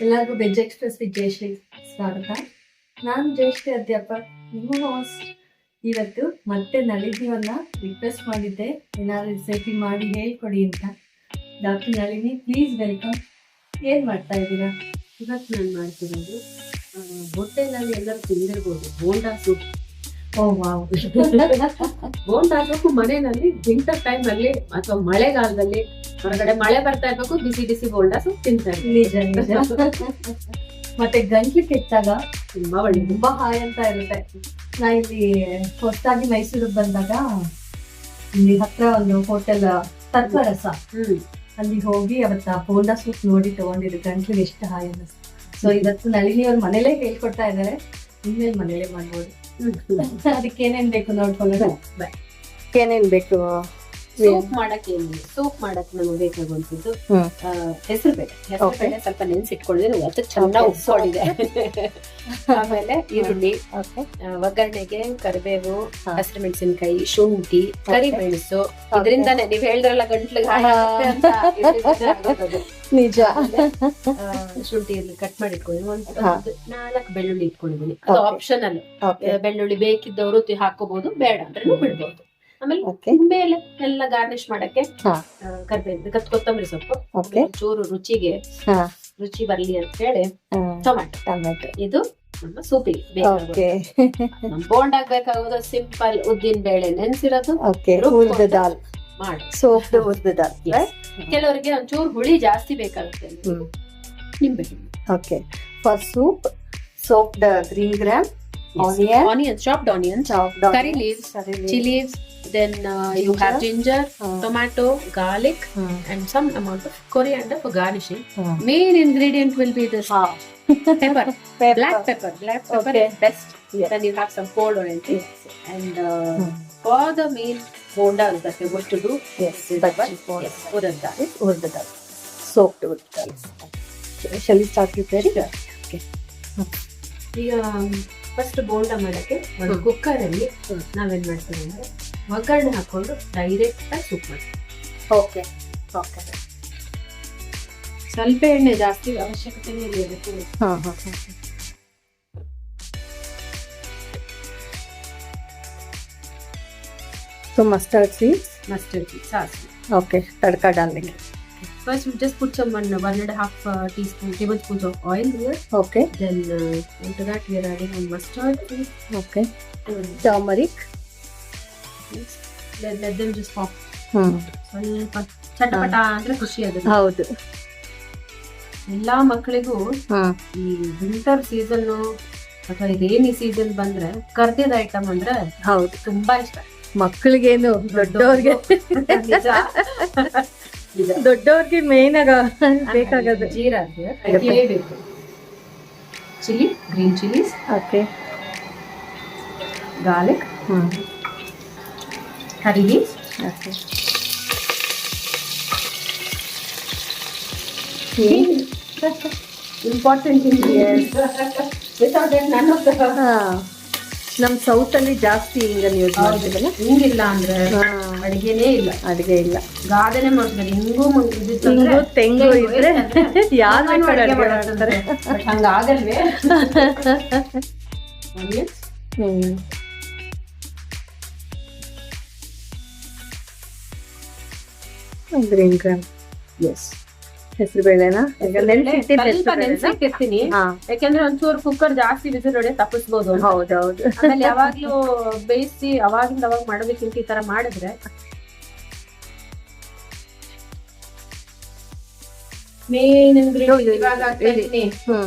ಎಲ್ಲರಿಗೂ veg express with Jayashree ಸ್ವಾಗತ. ನಾನು ಜಯಶ್ರೀ ಅಧ್ಯಾಪಕ, ನಿಮ್ಮ ಹೋಸ್ಟ್. ಇವತ್ತು ಮತ್ತೆ ನಳಿನಿಯನ್ನ ರಿಕ್ವೆಸ್ಟ್ ಮಾಡಿದ್ದೆ ಏನಾದ್ರು ರೆಸಿಪಿ ಮಾಡಿ ಹೇಳ್ಕೊಡಿ ಅಂತ. Doctor Nalini, please welcome. ಏನ್ ಮಾಡ್ತಾ ಇದ್ದೀರಾ? ಇವತ್ತು ನಾನು ಮಾಡ್ತಿರೋದು ಹೋಟೆಲಲ್ಲಿ ಎಲ್ಲರೂ ತಿಂದಿರ್ಬೋದು, ಬೋಂಡಾ ಸೂಪ್. ಓ ವಾವ್. ಬೋಂಡಾ ಸೂಪ್ ಮನೆಯಲ್ಲಿ ವಿಂಟರ್ ಟೈಮ್ ಅಲ್ಲಿ ಅಥವಾ ಮಳೆಗಾಲದಲ್ಲಿ ಹೊರಗಡೆ ಮಳೆ ಬರ್ತಾ ಇರ್ಬೇಕು, ಬಿಸಿ ಬಿಸಿ ಬೋಂಡಾ ಸೂಪ್ ತಿಂತಾ ಇರ್ಬೇಕು. ನಿಜ ನಿಜ. ಮತ್ತೆ ಗಂಟ್ಲು ಕೆಟ್ಟಾಗ ತುಂಬಾ ಒಳ್ಳೆ. ತುಂಬಾ ಹಾಯ್ ಅಂತ ಇರುತ್ತೆ. ನಾ ಇಲ್ಲಿ ಹೊಸದಾಗಿ ಮೈಸೂರಿಗೆ ಬಂದಾಗ ಇಲ್ಲಿ ಹತ್ರ ಒಂದು ಹೋಟೆಲ್ ತತ್ವರಸ, ಅಲ್ಲಿ ಹೋಗಿ ಅವತ್ತ ಬೋಂಡಾ ಸೂಪ್ ನೋಡಿ ತಗೊಂಡಿದ್ದು. ಗಂಟ್ಲಿಗೆ ಎಷ್ಟು ಹಾಯ್ ಅನ್ನಿಸ್ತು. ಸೊ ಇವತ್ತು ನಳಿನಿ ಅವ್ರ ಮನೇಲೇ ಹೇಳ್ಕೊಡ್ತಾ ಇದ್ದಾರೆ, ಇನ್ಮೇಲೆ ಮನೇಲೆ ಮಾಡ್ಬೋದು. ಅದಕ್ಕೆ ಏನೇನ್ ಬೇಕು ನೋಡ್ಕೊಳ್ಳೋಣ. ಏನೇನ್ ಬೇಕು? ಸೂಪ್ ಮಾಡಕ್ಕೆ ನಮಗೆ ಬೇಕಾಗುವಂಥದ್ದು ಹೆಸರು ಬೇಳೆ ಸ್ವಲ್ಪ ನೆನ್ಸಿಟ್ಕೊಂಡಿದ್ರೆ ಅದು ಚೆನ್ನಾಗಿ ಉಪ್ಪಿದೆ. ಆಮೇಲೆ ಈರುಳ್ಳಿ, ಒಗ್ಗರಣೆಗೆ ಕರಿಬೇವು, ಹಸಿರು ಮೆಣಸಿನಕಾಯಿ, ಶುಂಠಿ, ಕರಿಮೆಣಸು. ಇದರಿಂದಾನೆ ನೀವ್ ಹೇಳಿದ್ರಲ್ಲ ಗಂಟ್ಲಿಗೆ ನಿಜ. ಶುಂಠಿ ಕಟ್ ಮಾಡಿ ಇಟ್ಕೊಂಡಿದ್ದೀನಿ. ಒಂದು 4 ಬೆಳ್ಳುಳ್ಳಿ ಇಟ್ಕೊಂಡಿದ್ದೀನಿ. ಅದು ಆಪ್ಷನಲ್. ಬೆಳ್ಳುಳ್ಳಿ ಬೇಕಿದ್ದವರು ಹಾಕೋಬಹುದು, ಬೇಡ ಅಂದ್ರೆ ಬಿಡ್ಬೋದು. ಆಮೇಲೆ ಮೇಲೆ ಎಲ್ಲ ಗಾರ್ನಿಶ್ ಮಾಡಕ್ಕೆ ಕರಿಬೇವು, ಕೊತ್ತಂಬರಿ ಸೊಪ್ಪು, ಚೂರು ರುಚಿ ಬರ್ಲಿ ಅಂತ ಹೇಳಿ ಟೊಮ್ಯಾಟೊ. ಇದು ನಮ್ಮ ಸೂಪಿಗೆ ಬೇಕಾಗುತ್ತೆ. ಬೋಂಡಾಗ್ ಬೇಕಾಗೋದು ಸಿಂಪಲ್ ಉದ್ದಿನ ಬೇಳೆ ನೆನ್ಸಿರೋದು, ಕೆಲವರಿಗೆ ಒಂಚೂರು ಹುಳಿ ಜಾಸ್ತಿ ಬೇಕಾಗುತ್ತೆ. ನಿಂಬೆ. For soup soaked green gram, onions, chopped onions, curry leaves, chilies, then you have ginger, tomato, garlic, and some amount of coriander for garnishing. Main ingredient will be this pepper. Black pepper is best. Then you have some cold orange, and for the main bonda that you're going to do, urad dal, soaked urad dal. Shall we start preparing? Okay. ಈಗ first bonda ಮಾಡಕ್ಕೆ ಒಂದು cooker ಅಲ್ಲಿ ನಾವೇನ್ ಮಾಡ್ತೀವಿ ಅಂದ್ರೆ ಒಗ್ಗರಣೆ ಹಾಕೊಂಡು direct ಆಗಿ ಸೂಪ್ ಮಾಡ್ತೀವಿ. ಓಕೆ. ಸ್ವಲ್ಪ ಎಣ್ಣೆ ಜಾಸ್ತಿ ಅವಶ್ಯಕತೆ ಇಲ್ಲ. So mustard seeds, ಸಾಸಿವೆ. Okay, tadka डालने. First we just put some 1.5 tablespoons of oil here. Okay. Then into that we are adding one mustard. Okay. Turmeric. Let them just pop. ಸ್ವಲ್ಪ ಚಟಪಟ ಅಂದ್ರೆ ಖುಷಿ ಆಗುತ್ತೆ. ಹೌದು. ಎಲ್ಲಾ ಮಕ್ಕಳಿಗೂ ಈ ವಿಂಟರ್ ಸೀಸನ್ ಅಥವಾ ರೇನಿ ಸೀಸನ್ ಬಂದ್ರೆ ಕರ್ದಿದ ಐಟಮ್ ಅಂದ್ರೆ ಹೌದು ತುಂಬಾ ಇಷ್ಟ. ಮಕ್ಕಳಿಗೇನು, ದೊಡ್ಡವ್ರಿಗೆ ಮೇನ್ ಆಗ ಬೇಕಾಗದು ಜೀರಾ ಬೇಕು, chilli, green chillies, okay, garlic, curry leaves, okay, important ingredients. Without that none of the ನಮ್ ಸೌತ್ ಅಲ್ಲಿ ಜಾಸ್ತಿ ಹಿಂಗನ್ನು ಯೂಸ್ ಮಾಡ್ತೀವಲ್ಲ. ಹಿಂಗಿಲ್ಲ ಅಂದ್ರೆ ಅಡಿಗೆ ಇಲ್ಲ. ಗಾದನೆ ಮಾಡ್ತಾರೆ. ಹಿಂಗು ತೆಂಗು ಇದ್ರೆ ಯಾರು ಅಡಿಗೆ ಮಾಡ್ತಾರೆ. ಹಂಗಾಗಲ್ವೇ? Green gram, yes. ಹೆಸರು ಬೇಳೆನಾ ನೆನ್ಸಿಟ್ಟಿರ್ತೀನಿ, ಯಾಕಂದ್ರೆ ಒಂಚೂರು ಕುಕ್ಕರ್ ಜಾಸ್ತಿ ಬಿಸಿಲು ಹೊಡೆ ತಪ್ಪಿಸ್ಬೋದು. ಹೌದೌದು. ಆಮೇಲೆ ಯಾವಾಗ್ಲೂ ಬೇಯಿಸಿ ಅವಾಗಿಂದ ಅವಾಗ ಮಾಡೋದಕ್ಕಿಂತ ಈ ತರ ಮಾಡಿದ್ರೆ ಮೇನ್ ಇಂಗ್ರೀಡಿಯೆಂಟ್ ಇವಾಗ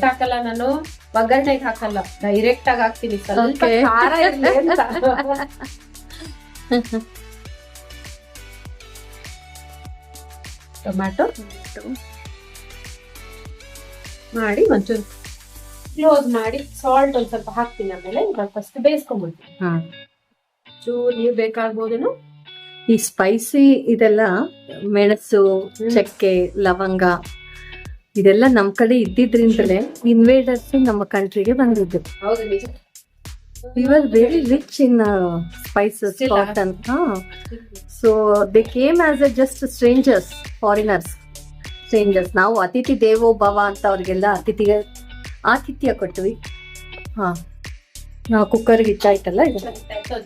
ಹಾಕಲ್ಲ, ನಾನು ಒಗ್ಗರಣೆಗೆ ಹಾಕಲ್ಲ, ಡೈರೆಕ್ಟ್ ಆಗಿ ಹಾಕ್ತೀನಿ. ಸ್ವಲ್ಪ ಖಾರ ಇರ್ಲಿ ಅಂತ. ಟೊಮ್ಯಾಟೊ ಮಾಡಿ ಒಂಚೂರು ಕ್ಲೋಸ್ ಮಾಡಿ ಸಾಲ್ಟ್ ಒಂದ್ ಸ್ವಲ್ಪ ಹಾಕ್ತೀನಿ. ಆಮೇಲೆ ಫಸ್ಟ್ ಬೇಯಿಸ್ಕೊಂಡ್ಬಿಡ್ತೀನಿ. ಚೂರು ನೀರು ಬೇಕಾಗ್ಬೋದೇನು. ಈ ಸ್ಪೈಸಿ ಇದೆಲ್ಲ ಮೆಣಸು, ಚಕ್ಕೆ, ಲವಂಗ ಇದೆಲ್ಲ ನಮ್ ಕಡೆ ಇದ್ದಿದ್ರಿಂದಲೇ ಇನ್ವೇಡರ್ಸ್ ನಮ್ಮ ಕಂಟ್ರಿಗೆ ಬಂದಿದ್ದು. ಹೌದು, ನಿಜ. We were very rich in spices, cotton. So they came as just strangers, foreigners. Stranger's. ನಾವು ಅತಿಥಿ ದೇವೋ ಭವ ಅಂತ ಅವ್ರಿಗೆಲ್ಲ ಆತಿಥ್ಯ ಕೊಟ್ವಿ. ಹಾ, ಕುಕ್ಕರ್ಗೆ ಇಟ್ಟಾಯ್ತಲ್ಲ ಇದು.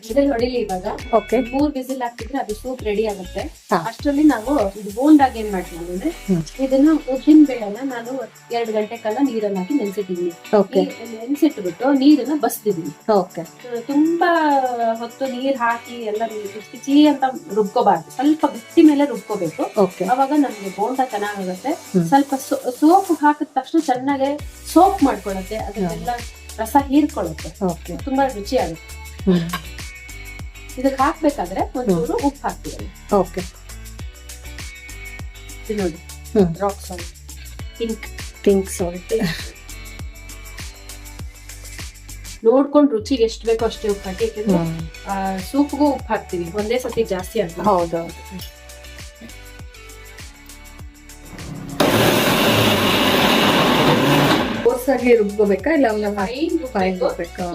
ವಿಸಿಲ್ ಹೊಡಿಲಿ ಇವಾಗ. ಓಕೆ, 3 ವಿಸಿಲ್ ಹಾಕಿದ್ರೆ ಅದು ಸೂಪ್ ರೆಡಿ ಆಗುತ್ತೆ. ಅಷ್ಟರಲ್ಲಿ ನಾವು ಇದು ಬೋಂಡಾಗ ಏನ್ ಮಾಡ್ತೀವಿ ಅಂದ್ರೆ, ಇದನ್ನ ಉದ್ದಿನ ಬೇಳೆನ ನಾನು 2 ಗಂಟೆ ಕಾಲ ನೀರಲ್ಲಿ ಹಾಕಿ ನೆನ್ಸಿಟ್ಟಿದೀನಿ. ನೆನ್ಸಿಟ್ಬಿಟ್ಟು ನೀರನ್ನ ಬಸ್ತಿದೀನಿ. ಓಕೆ, ತುಂಬಾ ಹೊತ್ತು ನೀರ್ ಹಾಕಿ ಎಲ್ಲ ಕಿಚಿ ಅಂತ ರುಬ್ಕೋಬಾರ್ದು, ಸ್ವಲ್ಪ ಗಟ್ಟಿ ಮೇಲೆ ರುಬ್ಕೋಬೇಕು. ಅವಾಗ ನಮ್ಗೆ ಬೋಂಡ ಚೆನ್ನಾಗಾಗುತ್ತೆ. ಸ್ವಲ್ಪ ಸೋಪ್ ಹಾಕಿದ ತಕ್ಷಣ ಚೆನ್ನಾಗಿ ಸೋಪ್ ಮಾಡ್ಕೊಳತ್ತೆ, ಅದನ್ನೆಲ್ಲ ರಸ ಹೀರ್ಕೊಳ್ಳುತ್ತೆ, ತುಂಬಾ ರುಚಿ ಆಗುತ್ತೆ. ಇದಕ್ಕೆ ಹಾಕ್ಬೇಕಾದ್ರೆ ಒಂಚೂರು ಉಪ್ಪು ಹಾಕ್ತೀವಿ. ಓಕೆ, ನೋಡಿ, ರಾಕ್ ಸಾಲ್ಟ್, ಪಿಂಕ್ ಸಾಲ್ಟ್. ನೋಡ್ಕೊಂಡು ರುಚಿಗೆ ಎಷ್ಟು ಬೇಕೋ ಅಷ್ಟೇ ಉಪ್ಪು ಹಾಕಿ, ಯಾಕಂದ್ರೆ ಸೂಪ್ಗೂ ಉಪ್ಪು ಹಾಕ್ತಿವಿ, ಒಂದೇ ಸತಿ ಜಾಸ್ತಿ ಆಗ್ತದೆ. ಹೌದೌದು. ಕೋರ್ಸಾಗಿ ರುಬ್ಕೋಬೇಕಾ ಇಲ್ಲ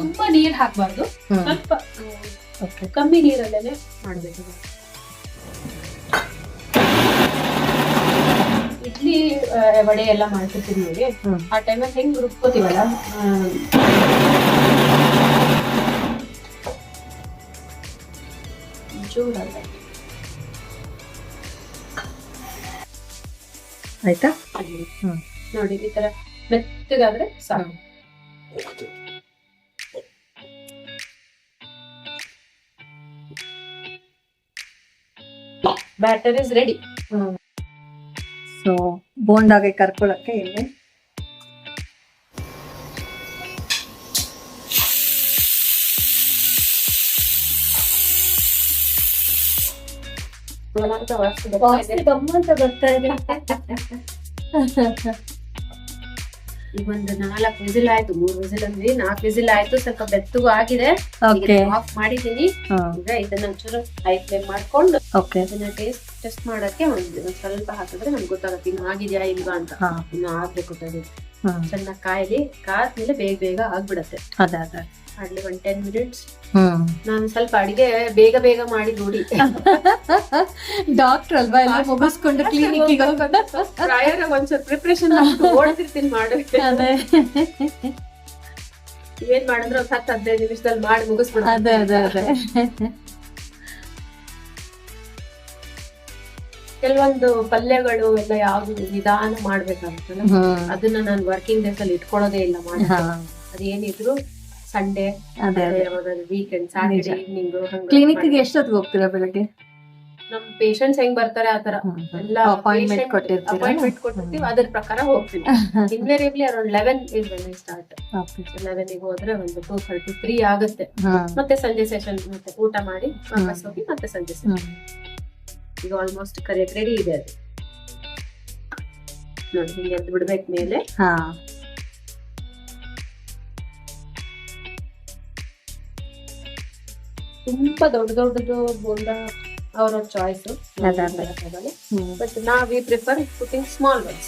ತುಂಬಾ ನೀರ್ ಹಾಕ್ಬಾರ್ದು, ಸ್ವಲ್ಪ ಕಮ್ಮಿ ನೀರಲ್ಲೇನೆ ಮಾಡ್ಬೇಕು. ಇಡ್ಲಿ ವಡೆ ಎಲ್ಲ ಮಾಡ್ತಿರ್ತೀವಿ ನೋಡಿ, ಆ ಟೈಮಲ್ಲಿ ಹೆಂಗ್ ರುಬ್ಕೋತೀವಲ್ಲ, ಆಯ್ತಾ ನೋಡಿ, ಈ ತರ ಮೆತ್ತಗಾದ್ರೆ ಸಾಕು. Batter is ready. ಸೊ ಬೋಂಡಾಗೆ ಕರ್ಕೊಳಕ್ಕೆ ಇಲ್ಲಿ ಗಮ್ಮಂತ ಬರ್ತಾ ಇದೆ. ಈಗ ಒಂದು 4 ವಿಸಿಲ್ ಆಯ್ತು, 3 ವಿಸಿಲ್ ಅಂದ್ರೆ 4 ವಿಸಿಲ್ ಆಯ್ತು, ಸ್ವಲ್ಪ ಬೆತ್ತಗೂ ಆಗಿದೆ. ಆಫ್ ಮಾಡಿದೀನಿ. ಈಗ ಇದನ್ನ ಒಂಚೂರು ಹೈ ಫ್ಲೇಮ್ ಮಾಡ್ಕೊಂಡು ಇದನ್ನ ಟೆಸ್ಟ್ ಮಾಡಕ್ಕೆ ಒಂದ್ ಸ್ವಲ್ಪ ಹಾಕಿದ್ರೆ ನಮ್ಗೆ ಗೊತ್ತಾಗುತ್ತೆ ಇನ್ನು ಆಗಿದ್ಯಾ ಇಲ್ವಾ ಅಂತ. ಇನ್ನು ಆಗ್ಬೇಕು, ಚೆನ್ನಾಗಿ ಕಾಯ್ಲಿ, ಕಾದ್ಮೇಲೆ ಬೇಗ ಆಗ್ಬಿಡತ್ತೆ. ಆಡ್ಲಿ 10 ಮಿನಿಟ್ಸ್. ನಾನು ಸ್ವಲ್ಪ ಅಡಿಗೆ ಬೇಗ ಮಾಡಿ ನೋಡಿ, ಡಾಕ್ಟರ್ ಅಲ್ವಾ, ಎಲ್ಲ ಮುಗಿಸ್ಕೊಂಡು ಕ್ಲಿನಿಕ್ ಒಂದ್ಸಲ ಪ್ರಿಪ್ರೇಷನ್ ಓಡ್ತಿರ್ತೀನಿ ಮಾಡೋಕೆ. ಏನ್ ಮಾಡಿದ್ರೆ 10-15 ನಿಮಿಷದಲ್ಲಿ ಮಾಡಿ ಮುಗಿಸ್ಬಿಡ. ಕೆಲವೊಂದು ಪಲ್ಯಗಳು ಎಲ್ಲ ಯಾವ್ದು ನಿಧಾನ ಮಾಡ್ಬೇಕಾಗುತ್ತಲ್ಲ, ಅದನ್ನ ನಾನು ವರ್ಕಿಂಗ್ ಡೇಸ್ ಅಲ್ಲಿ ಇಟ್ಕೊಳ್ಳೋದೇ ಇಲ್ಲ. ಅದೇನಿದ್ರು Sunday, weekend, Saturday evening. Clinic ಗೆ ಎಷ್ಟೊತ್ತಿಗೆ ಹೋಗ್ತೀರಾ ಬೆಳಗ್ಗೆ? ನಮ್ ಪೇಷಂಟ್ಸ್ ಹೆಂಗ್ ಬರ್ತಾರೆ ಆತರ ಎಲ್ಲ ಅಪಾಯಿಂಟ್ಮೆಂಟ್ ಕೊಟ್ಟಿರ್ತೀವಿ, ಅದ್ರ ಪ್ರಕಾರ ಹೋಗ್ತೀವಿ. Invariably around 11 is when I start. 11 ಗೆ ಹೋದ್ರೆ ಒಂದು 2:30 3 ಆಗುತ್ತೆ. ಮತ್ತೆ ಸಂಜೆ ಸೆಷನ್, ಮತ್ತೆ ಊಟ ಮಾಡಿ ವಾಪಸ್ ಹೋಗಿ ಮತ್ತೆ ಸಂಜೆ ಸೆಷನ್. ಈಗ ಆಲ್ಮೋಸ್ಟ್ ಕರೆಕ್ಟ್ ರೆಡಿ ಇದೆ ಅದು. ನೋಡಿ, ಹಿಂಗೆ ಎದ್ದು ಬಿಡ್ಬೇಕು ಮೇಲೆ. ತುಂಬಾ ದೊಡ್ಡದು ಬೋಂಡ ಅವ್ರ choice, but we prefer putting small once.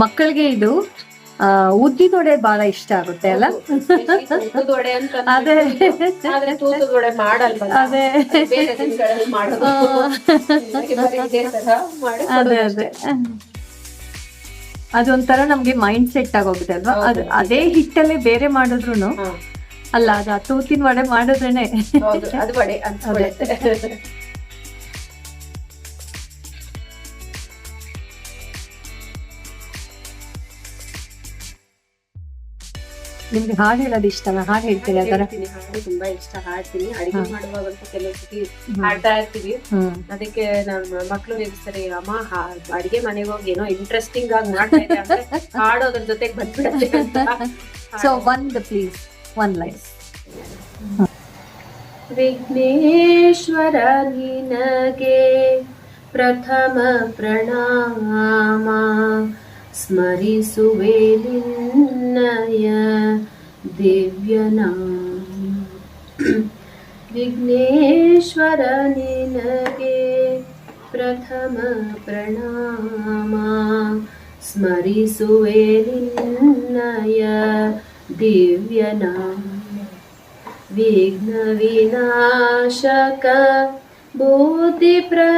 ಮಕ್ಕಳಿಗೆ ಇದು ಉದ್ದಿನೊಡೆ ಬಹಳ ಇಷ್ಟ ಆಗುತ್ತೆ ಅಲ್ಲ. ಉದ್ದಿನೊಡೆ ಅಂತ ಆದ್ರೆ ತೂತದೊಡೆ ಮಾಡಲ್ವ, ಅದೇ ಮಾಡೋದು. ಅದೊಂಥರ ನಮ್ಗೆ ಮೈಂಡ್ ಸೆಟ್ ಆಗೋಗಿದೆ ಅಲ್ವಾ. ಅದೇ ಹಿಟ್ಟಲ್ಲೇ ಬೇರೆ ಮಾಡಿದ್ರು ಅಲ್ಲ, ಅದು ತೂತಿನ ವಡೆ ಮಾಡಿದ್ರೇನೆ ಅದು ವಡೆ ಅನ್ಸ್ಕೊಳ್ಳುತ್ತೆ. ನಿಮ್ಗೆ ಹಾಡು ಹೇಳೋದು ಇಷ್ಟನಾ? ಹಾಡು ಹೇಳ್ತೀರಿ? ಹಾಡು ತುಂಬಾ ಇಷ್ಟ, ಹಾಡ್ತೀನಿ. ಅಡಿಗೆ ಮಾಡುವಾಗಂತೂ ಕೆಲವು ಸತಿ ಹಾಡ್ತಾ ಇರ್ತೀವಿ. ಅದಕ್ಕೆ ನಮ್ಮ ಮಕ್ಳು ರೇಗಿಸ್ತಾರೆ, ಅಮ್ಮ ಅಡಿಗೆ ಮನೆಗೆ ಹೋಗಿ ಏನೋ ಇಂಟ್ರೆಸ್ಟಿಂಗ್ ಆಗಿ ಮಾಡ್ತಾ ಇದೆ ಅಂದ್ರೆ ಹಾಡೋದ್ರ ಜೊತೆಗೆ ಬಂದ್ಬಿಡುತ್ತೆ ಅಂತ. So please one line. Vighneshwara ನಿನಗೆ ಪ್ರಥಮ ಪ್ರಣಾಮ, ಸ್ಮರಿಸುವೆ ನಿನ್ನಯ ದಿವ್ಯ ನಾಮ. ವಿಘ್ನೇಶ್ವರ ನಿನಗೆ ಪ್ರಥಮ ಪ್ರಣಾಮ, ಸ್ಮರಿಸುವೆ ನಿನ್ನಯ ದಿವ್ಯ ನಾಮ. ವಿಘ್ನ ವಿನಾಶಕ ಬುದ್ಧಿಪ್ರದಾಯಕ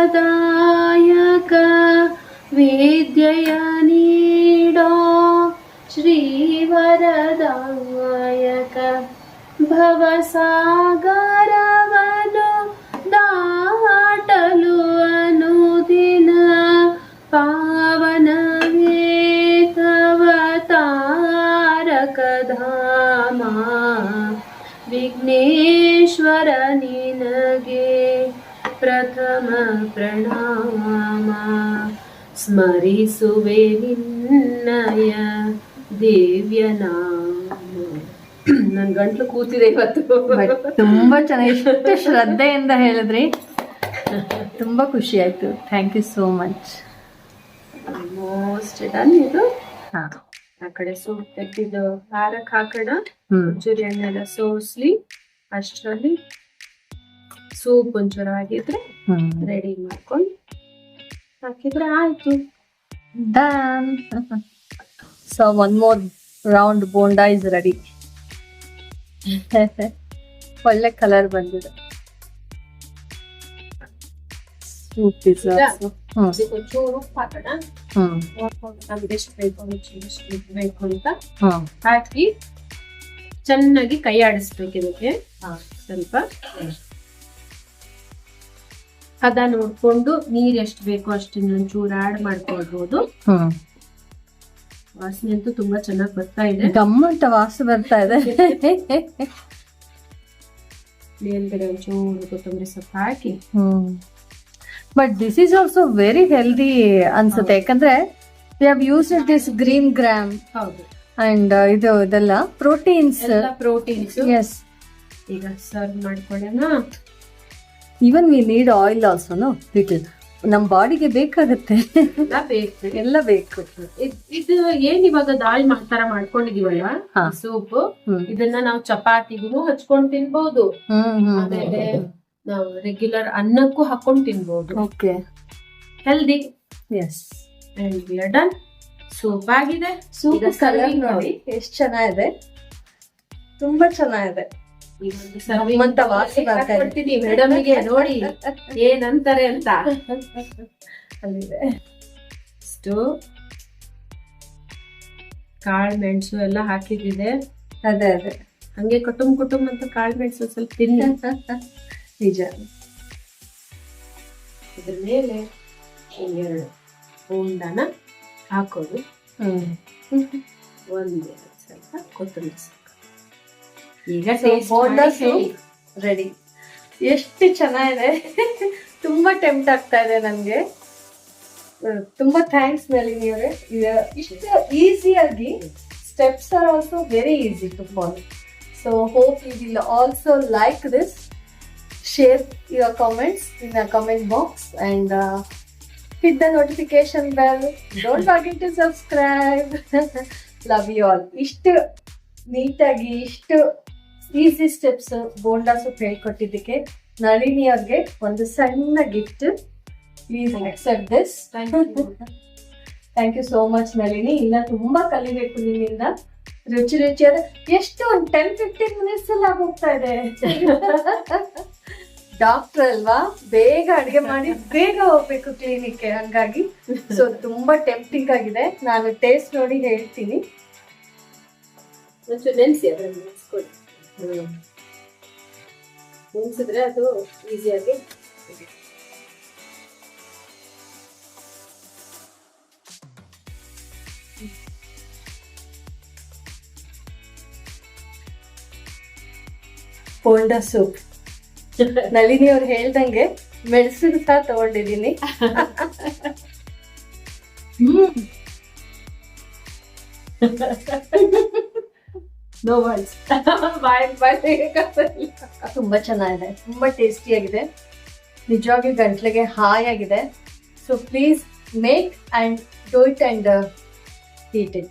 ವಿದ್ಯೆಯ ನೀಡೋ ಶ್ರೀವರದಾಯಕ ಭವಸಾಗರವನು ದಾಟಲು ಅನುದಿನ ಪಾವನವೇ ತವ ತಾರಕ ಧಾಮ ವಿಘ್ನೇಶ್ವರ ನಿನಗೆ ಪ್ರಥಮ ಪ್ರಣಾಮ ಸ್ಮರಿಸುವೆ ನಿನ್ನಯ ದಿವ್ಯ ನಾಮ. ನನ್ ಗಂಟ್ಲು ಕೂತಿದೆ ಇವತ್ತು. ತುಂಬಾ ಚೆನ್ನಾಗಿ, ಎಷ್ಟು ಶ್ರದ್ಧೆಯಿಂದ ಹೇಳಿದ್ರಿ, ತುಂಬಾ ಖುಷಿ ಆಯ್ತು. Thank you so much. Almost done. ಇದು ಆ ಕಡೆ ಸೂಪ್ ತೆಗ್ದಿದ್ದು ಖಾರಕ್ಕೆ ಹಾಕೋಣ. ಒಂಚೂರು ಎಣ್ಣೆಲ್ಲ ಸೋಸ್ಲಿ, ಅಷ್ಟರಲ್ಲಿ ಸೂಪ್ ಒಂಚೂರು ಆಗಿದ್ರೆ ರೆಡಿ ಮಾಡ್ಕೊಂಡು ಹಾಕಿದ್ರೆ ಆಯ್ತು. Done. So one more round bonda is ready. ಒಳ್ಳೆ ಕಲರ್ ಬಂದಿದೆ. ಸೂಪ್ ಇಸ್ ಒಂಚೂರು ಉಪ್ಪು ಹಾಕೋಣ. ನಮ್ಗೆ ಎಷ್ಟು ಬೇಕು ಎಷ್ಟು ಬೇಕು ಅಂತ ಹಾಕಿ ಚೆನ್ನಾಗಿ ಕೈ ಆಡಿಸ್ಬೇಕು. ಇದಕ್ಕೆ ಸ್ವಲ್ಪ ಹದ ನೋಡ್ಕೊಂಡು ನೀರ್ ಎಷ್ಟು ಬೇಕೋ ಅಷ್ಟನ್ನ ಒಂಚೂರು ಆಡ್ ಮಾಡ್ಕೊಳ್ಬಹುದು. ವಾಸನೆ ಅಂತೂ ತುಂಬಾ ಚೆನ್ನಾಗಿ ಬರ್ತಾ ಇದೆ. ಗಮ್ಮಂತ ವಾಸನೆ ಬರ್ತಾ ಇದೆ. ಮೇಲ್ಗಡೆ ಒಂಚೂರು ಕೊತ್ತಂಬರಿ ಸೊಪ್ಪು ಹಾಕಿ. But this is also very healthy ಅನ್ಸುತ್ತೆ, ಯಾಕಂದ್ರೆ we have used this green gram. ಹೌದು. ಅಂಡ್ ಇದೆಲ್ಲ ಪ್ರೋಟೀನ್ಸ್. ಎಸ್. ಈಗ ಸರ್ವ್ ಮಾಡ್ಕೊಳ್ಳೋಣ. Even we need oil also, no little. ನಮ್ ಬಾಡಿಗೆ ಬೇಕಾಗತ್ತೆ, ಎಲ್ಲ ಬೇಕು. ಇದು ಏನ್ ಇವಾಗ ದಾಲ್ ತರ ಮಾಡ್ಕೊಂಡಿದೀವಲ್ಲ ಸೂಪ್, ಇದನ್ನ ನಾವು ಚಪಾತಿಗೂ ಹಚ್ಕೊಂಡ್ ತಿನ್ಬಹುದು. ಆಮೇಲೆ ನಾವು ರೆಗ್ಯುಲರ್ ಅನ್ನಕ್ಕೂ ಹಾಕೊಂಡ್ ತಿನ್ಬಹುದು. Okay, healthy. Yes. And we are done. Soup ಆಗಿದೆ. ಸೂಪ್ ಕಲರ್ ನೋಡಿ ಎಷ್ಟು ಚೆನ್ನಾಗಿದೆ, ತುಂಬಾ ಚೆನ್ನಾಗಿದೆ. ಮೇಡಮ್ಗೆ ನೋಡಿ ಏನಂತಾರೆ ಅಂತ. ಅಲ್ಲಿದೆ ಇಷ್ಟು ಕಾಳು ಮೆಣಸು ಎಲ್ಲ ಹಾಕಿದ್ದಿದೆ. ಅದೇ ಅದೇ ಹಂಗೆ ಕುಟುಂಬ ಅಂತ ಕಾಳು ಮೆಣಸು ಸ್ವಲ್ಪ ತಿನ್ನಿ. ನಿಜ. ಇದ್ರ ಮೇಲೆ ಎರಡು ಬೋಂಡಾನ ಹಾಕೋದು. ಒಂದೆರಡು ಸ್ವಲ್ಪ ಕೊತ್ತಂಬರಿ ಸೊಪ್ಪು. ಈಗ ಬೋಂಡಾ ಸೂಪ್ ರೆಡಿ. ಎಷ್ಟು ಚೆನ್ನಾಗಿದೆ. ತುಂಬಾ ಟೆಂಪ್ಟ್ ಆಗ್ತಾ ಇದೆ ನನ್ಗೆ. ತುಂಬಾ ಥ್ಯಾಂಕ್ಸ್ ನಳಿನಿ ಅವರೇ. ಇಷ್ಟು ಈಸಿಯಾಗಿ steps are also very easy to follow. So hope you will also like this. Share your comments in the comment box and hit the notification bell. Don't forget to subscribe. Love you all. ಇಷ್ಟು ನೀಟಾಗಿ ಇಷ್ಟು easy steps bonda soup ಹೇಳ್ಕೊಟ್ಟಿದ್ದಕ್ಕೆ ನಳಿನಿ ಅವ್ರಿಗೆ ಒಂದು ಸಣ್ಣ gift. Please accept this. Thank you so much Nalini. ಇನ್ನ ತುಂಬಾ ಕಲಿಬೇಕು ನಿಮ್ಮಿಂದ. ರುಚಿ ರುಚಿಯಾದ ಎಷ್ಟು ಒಂದು 10-15 ಮಿನಿಟ್ಸ್ ಅಲ್ಲಿ ಆಗೋಗ್ತಾ ಇದೆ. ಡಾಕ್ಟರ್ ಅಲ್ವಾ, ಬೇಗ ಅಡಿಗೆ ಮಾಡಿ ಬೇಗ ಹೋಗ್ಬೇಕು ಕ್ಲಿನಿಕ್ಗೆ. ಹಂಗಾಗಿ ಸೊ ತುಂಬಾ ಟೆಂಪ್ಟಿಂಗ್ ಆಗಿದೆ. ನಾನು ಟೇಸ್ಟ್ ನೋಡಿ ಹೇಳ್ತೀನಿ. ನೆನ್ಸಿ ಅದನ್ನು ನೆನ್ಸ್ಕೊಳ್ಳಿ. ನೆನ್ಸಿದ್ರೆ ಅದು ಈಸಿಯಾಗಿ. ಬೋಂಡಾ ಸೂಪ್ ನಳಿನಿ ಅವ್ರು ಹೇಳ್ದಂಗೆ ಮೆಣಸು ಸಹ ತಗೊಂಡಿದ್ದೀನಿ. ತುಂಬಾ ಚೆನ್ನಾಗಿದೆ, ತುಂಬಾ ಟೇಸ್ಟಿ ಆಗಿದೆ. ನಿಜವಾಗಿ ಗಂಟ್ಲಿಗೆ ಹಾಯ್ ಆಗಿದೆ. So please make and do it and eat it.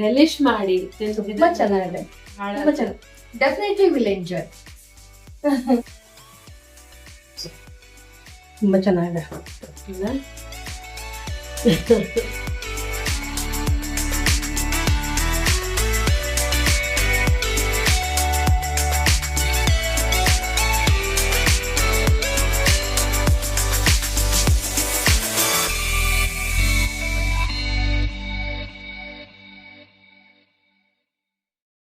Relish ಮಾಡಿ. ತುಂಬಾ ಚೆನ್ನಾಗಿದೆ, ತುಂಬಾ ಚೆನ್ನಾಗಿ. Definitely will enjoy. ತುಂಬಾ ಚೆನ್ನಾಗಿದೆ.